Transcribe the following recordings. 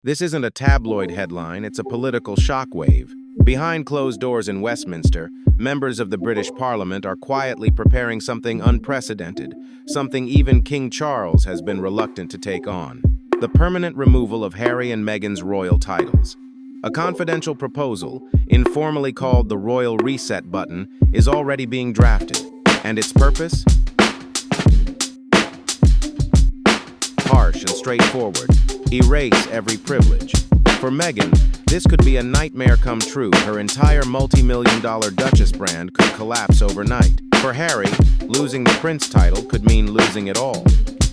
This isn't a tabloid headline, it's a political shockwave. Behind closed doors in Westminster, members of the British Parliament are quietly preparing something unprecedented, something even King Charles has been reluctant to take on: the permanent removal of Harry and Meghan's royal titles. A confidential proposal, informally called the Royal Reset button, is already being drafted. And its purpose? Harsh and straightforward. Erase every privilege. For Meghan, this could be a nightmare come true. Her entire multi-million-dollar Duchess brand could collapse overnight. For Harry, losing the Prince title could mean losing it all,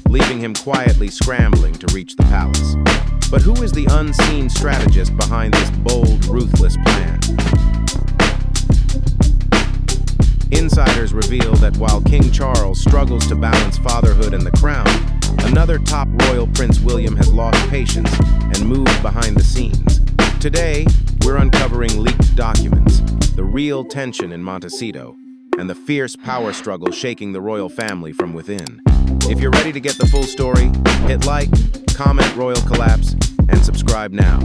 leaving him quietly scrambling to reach the palace. But who is the unseen strategist behind this bold, ruthless plan? Insiders reveal that while King Charles struggles to balance fatherhood and the crown, another top royal, Prince William, has lost patience and moved behind the scenes. Today, we're uncovering leaked documents, the real tension in Montecito, and the fierce power struggle shaking the royal family from within. If you're ready to get the full story, hit like, comment Royal Collapse, and subscribe now.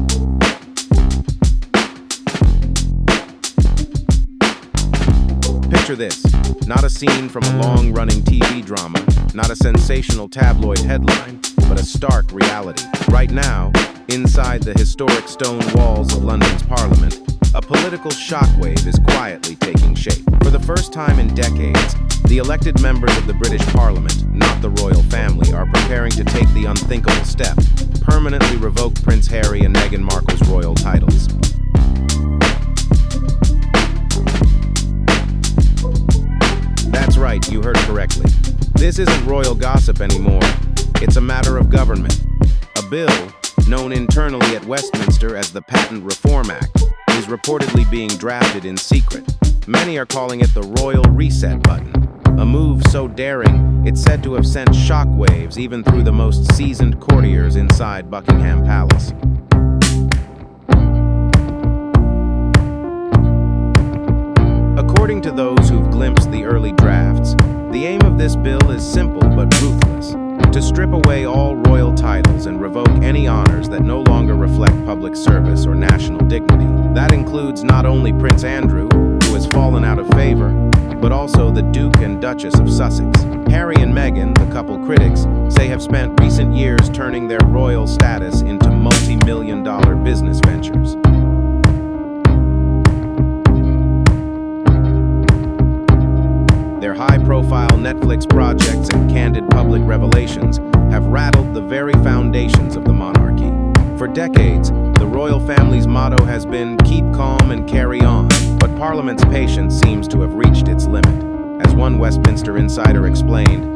Picture this, not a scene from a long-running TV drama, not a sensational tabloid headline, but a stark reality. Right now, inside the historic stone walls of London's Parliament, a political shockwave is quietly taking shape. For the first time in decades, the elected members of the British Parliament, not the royal family, are preparing to take the unthinkable step: permanently revoke Prince Harry and Meghan Markle's royal titles. That's right, you heard correctly. This isn't royal gossip anymore. It's a matter of government. A bill, known internally at Westminster as the Patent Reform Act, is reportedly being drafted in secret. Many are calling it the Royal Reset button, a move so daring it's said to have sent shockwaves even through the most seasoned courtiers inside Buckingham Palace. According to those who've glimpsed the early drafts, the aim of this bill is simple but ruthless: to strip away all royal titles and revoke any honors that no longer reflect public service or national dignity. That includes not only Prince Andrew, who has fallen out of favor, but also the Duke and Duchess of Sussex. Harry and Meghan, the couple critics say have spent recent years turning their royal status into multi-million-dollar business ventures. Their high-profile Netflix projects and candid public revelations have rattled the very foundations of the monarchy. For decades, the royal family's motto has been "keep calm and carry on," but Parliament's patience seems to have reached its limit. As one Westminster insider explained,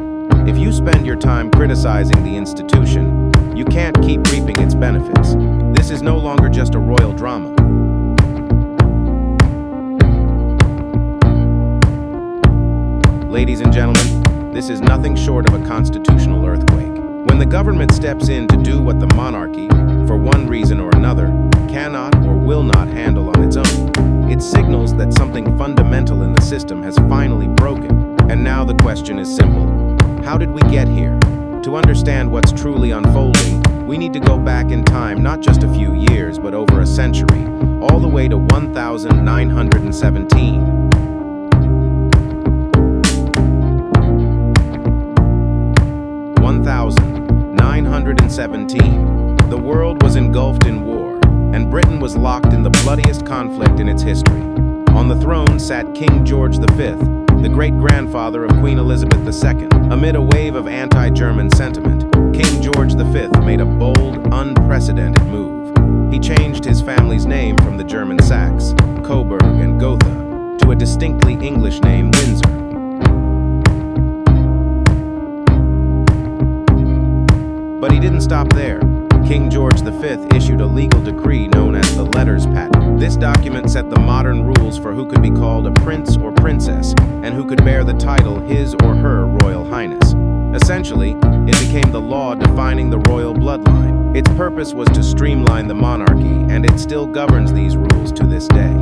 if you spend your time criticizing the institution, you can't keep reaping its benefits. This is no longer just a royal drama. Ladies and gentlemen, this is nothing short of a constitutional earthquake. When the government steps in to do what the monarchy, for one reason or another, cannot or will not handle on its own, it signals that something fundamental in the system has finally broken. And now the question is simple: how did we get here? To understand what's truly unfolding, we need to go back in time, not just a few years, but over a century, all the way to 1917. 1917. The world was engulfed in war, and Britain was locked in the bloodiest conflict in its history. On the throne sat King George V, the great-grandfather of Queen Elizabeth II. Amid a wave of anti-German sentiment, King George V made a bold, unprecedented move. He changed his family's name from the German Saxe, Coburg, and Gotha to a distinctly English name, Windsor. But he didn't stop there. King George V issued a legal decree known as the Letters Patent. This document set the modern rules for who could be called a prince or princess, and who could bear the title His or Her Royal Highness. Essentially, it became the law defining the royal bloodline. Its purpose was to streamline the monarchy, and it still governs these rules to this day.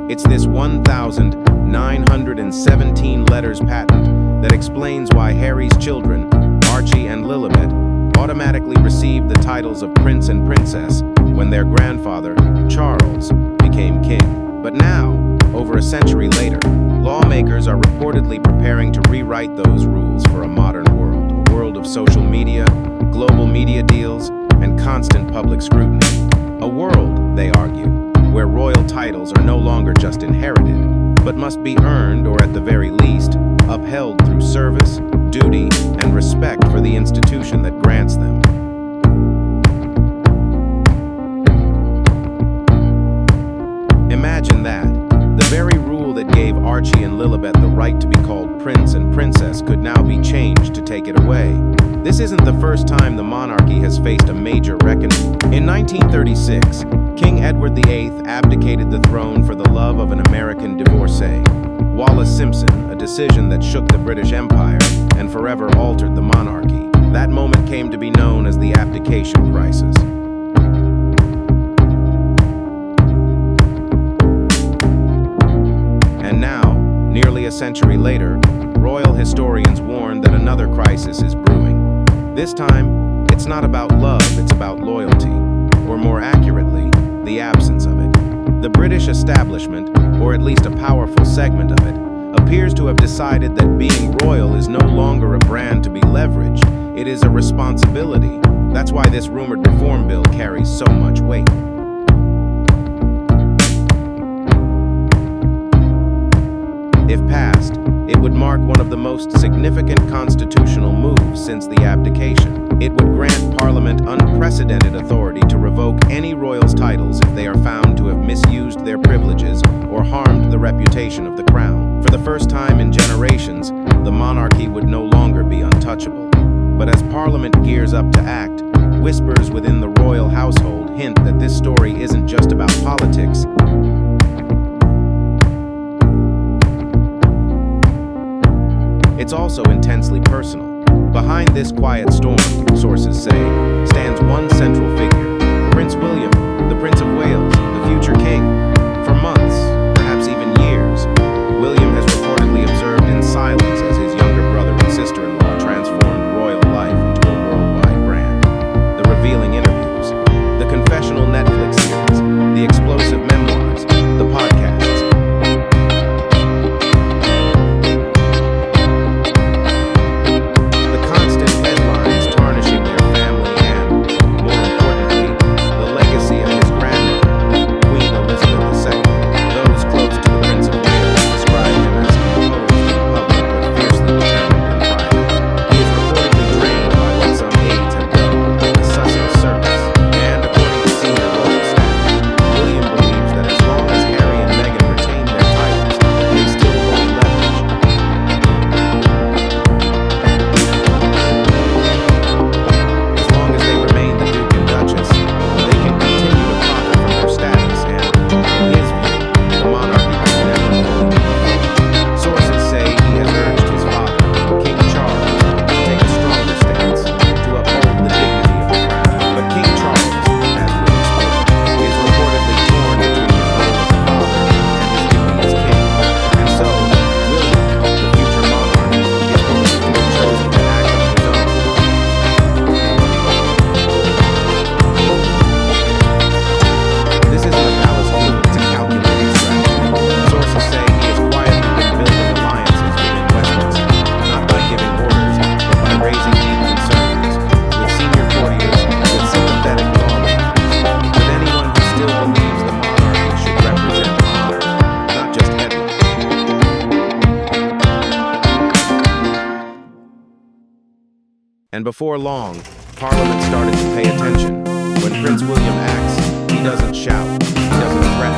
It's this 1917 letters patent that explains why Harry's children, Archie and Lilibet, automatically received the titles of prince and princess when their grandfather, Charles, became king. But now, over a century later, lawmakers are reportedly preparing to rewrite those rules for a modern world, a world of social media, global media deals, and constant public scrutiny. A world, they argue, where royal titles are no longer just inherited, but must be earned or at the very least, upheld through service, duty, and respect for the institution that grants them. Imagine that. The very rule that gave Archie and Lilibet the right to be called prince and princess could now be changed to take it away. This isn't the first time the monarchy has faced a major reckoning. In 1936, King Edward VIII abdicated the throne for the love of an American divorcee, Wallis Simpson, a decision that shook the British Empire and forever altered the monarchy. That moment came to be known as the abdication crisis. And now, nearly a century later, royal historians warn that another crisis is brewing. This time, it's not about love, it's about loyalty, or more accurately, the absence of it. The British establishment, or at least a powerful segment of it, appears to have decided that being royal is no longer a brand to be leveraged, it is a responsibility. That's why this rumored reform bill carries so much weight. If passed, it would mark one of the most significant constitutional moves since the abdication. It would grant Parliament unprecedented authority to revoke any royal's titles if they are found to have misused their privileges or harmed the reputation of the crown. For the first time in generations, the monarchy would no longer be untouchable. But as Parliament gears up to act, whispers within the royal household hint that this story isn't just about politics. It's also intensely personal. Behind this quiet storm, sources say, stands one central figure, Prince William, the Prince of Wales, the future king. For months, perhaps even years, William has reportedly observed in silence as his younger brother and sister-in-law transformed royal life into a worldwide brand. The revealing interviews, the confessional Netflix series, the explosive memoirs, the podcasts. And before long, Parliament started to pay attention. When Prince William acts, he doesn't shout, he doesn't threaten.